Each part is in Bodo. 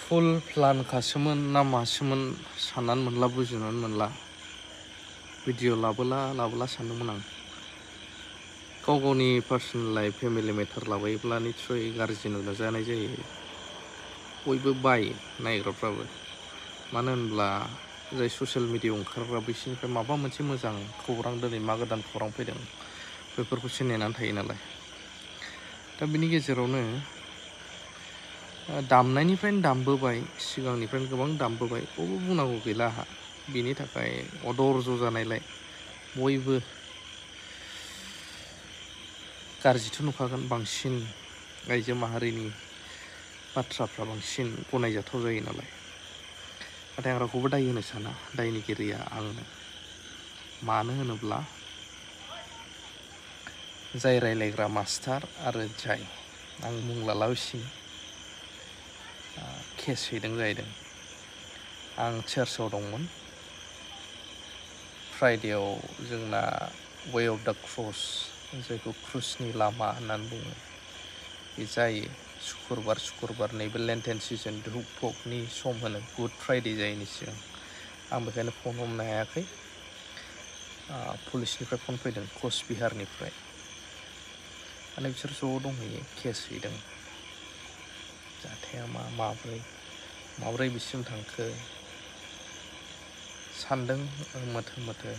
फुल प्लानखासोमोन ना मासोमोन साननानै मोनला बुजिनानै मोनला भिडिअ लाबोला सानदोंमोन आं गाव गावनि पार्सनेल लाइफ फेमिलि मेटार लाबायोब्ला निस्सय गाज्रि नुजानाय जायो बयबो बायो नायग्राफ्राबो मानो होनब्ला जाय ससियेल मिडियायाव ओंखारग्रा बिसोरनिफ्राय माबा मोनसे मोजां खौरां दिनै मा गोदान खौरां फैदों बेफोरखौसो नेनानै थायो नालाय दा बिनि गेजेरावनो दामनायनिफ्रायनो दामबोबाय सिगांनिफ्रायनो गोबां दामबोबाय बयबो बुंनांगौ गैला आहा बिनि थाखाय अदर्ज जानायलाय बयबो गाज्रिथ' नुखागोन बांसिन आइजो माहारिनि बाथ्राफ्रा बांसिन गनायजाथाव जायो नालाय नाथाय आं रावखौबो दाय होनो साना दायनिगिरिया आंनो मानो होनोब्ला जाय रायलायग्रा मास्टार आरो जाय आं मुं लालाबायसिनो केस हैदों जाहैदों आं चार्चआव दंमोन फ्राइडेयाव जोंना वे अफ दा क्रस जायखौ क्रुसनि लामा होननानै बुङो बे जायो सुक्रुबार नैबे लेन्टेन सिजन धुप थकनि सम होनो गुड फ्राइडे जायैनि सिगां आं बेखायनो फन हमनो हायाखै पुलिसनिफ्राय फन फैदों कचबिहारनिफ्राय माने बिसोर ज' दंहैयो केस हैदों जाथाया माब्रै बिसिम थांखो सानदों मोथो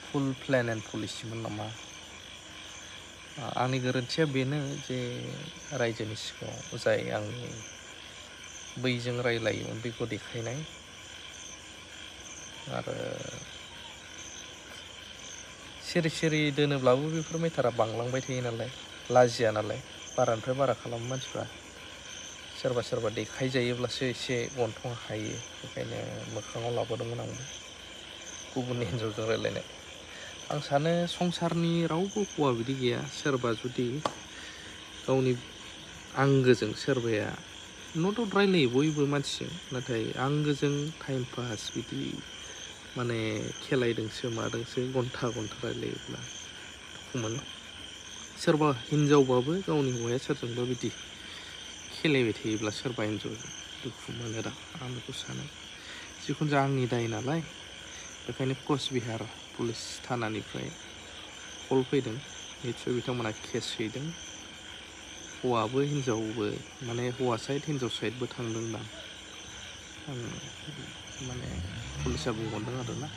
फुल प्लेन एन्ड पलिसिमोन नामा आंनि गोरोन्थिया बेनो जे रायजोनि सिगाङाव जाय आंनि बैजों रायलायोमोन बेखौ देखायनाय आरो सिरि दोनोब्लाबो बेफोर मेटारा बांलांबाय थायो नालाय लाजिया नालाय बारानिफ्राय बारा खालामो मानसिफ्रा सोरबा देखायजायोब्लासो एसे गन्थं हायो बेखायनो मोखाङाव लाबोदोंमोन आंबो गुबुननि हिन्जावजों रायलायनाय आं सानो संसारनि रावबो हौवा बिदि गैया सोरबा जुदि गावनि आंगोजों सोरबाया न' डाउट रायलायो बयबो मानसिजों नाथाय आंगोजों टाइम पास बिदि माने खेलायदोंसो मादोंसो घन्टा रायलायोब्ला दुखु मोनो सोरबा हिनजावबाबो गावनि हौवाया सोरजोंबा बिदि खेलायबाय थायोब्ला सोरबा हिनजावजों दुखु मोनो दा आं बेखौ सानो जिखुनु जाया आंनि दाय नालाय बेखायनो कचबिहार पुलिस थानानिफ्राय कल फैदों निस्सय बिथांमोना केस हैदों हौवाबो हिनजावबो माने हौवा साइड हिनजाव साइडबो थांदोंदां आं माने पुलिसा बुंहरदों आरोना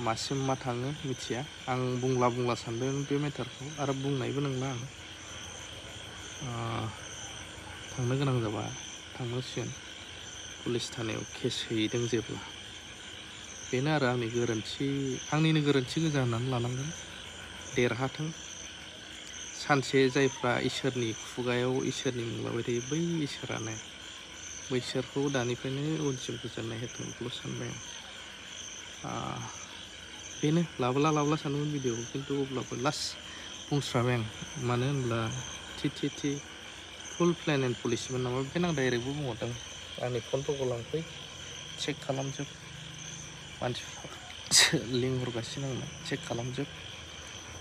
मासिम मा थाङो मिथिया आं बुंला सानदों बे मेटारखौ आरो बुंनायबो नंला आं थांनो गोनां जाबा थांनांसिगोन पुलिस थानायाव केस हैदों जेब्ला बेनो आरो आंनिनो गोरोन्थि गोजा होननानै लानांगोन देरहाथों सानसे जायफ्रा इसोरनि खुगायाव इसोरनि मुं लाबाय थायो बै इसोरानो बैसोरखौ दानिफ्रायनो उनसिम गोजोननाय होथों बेखौल' सानबाय आं बेनो लाबोला सानदोंमोन भिडिअखौ खिन्थु अब्लाबो लास्ट बुंस्राबाय आं मानो होनब्ला थि फुल प्लेन एन्ड पलिसिमोन नामा बेखायनो आं डाइरेक्टबो बुंहरदों आंनि फनफोरखौ लांफै चेक खालामजोब मानसिफ्रा लिंहरगासिनो आंनो चेक खालामजोब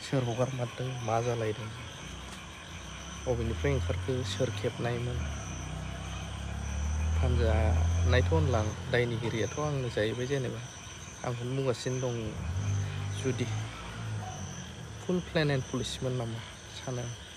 सोर हगारमारदों मा जालायदों बबेनिफ्राय ओंखारखो सोर खेबनायमोन फानजानायथ' होनला आं दायनिगिरियाथ' आंनो जाहैबाय जेनेबा आंखौनो बुंगासिनो दं जुदि फुल प्लेन एन्ड पलिसिमोन नामा सानो आं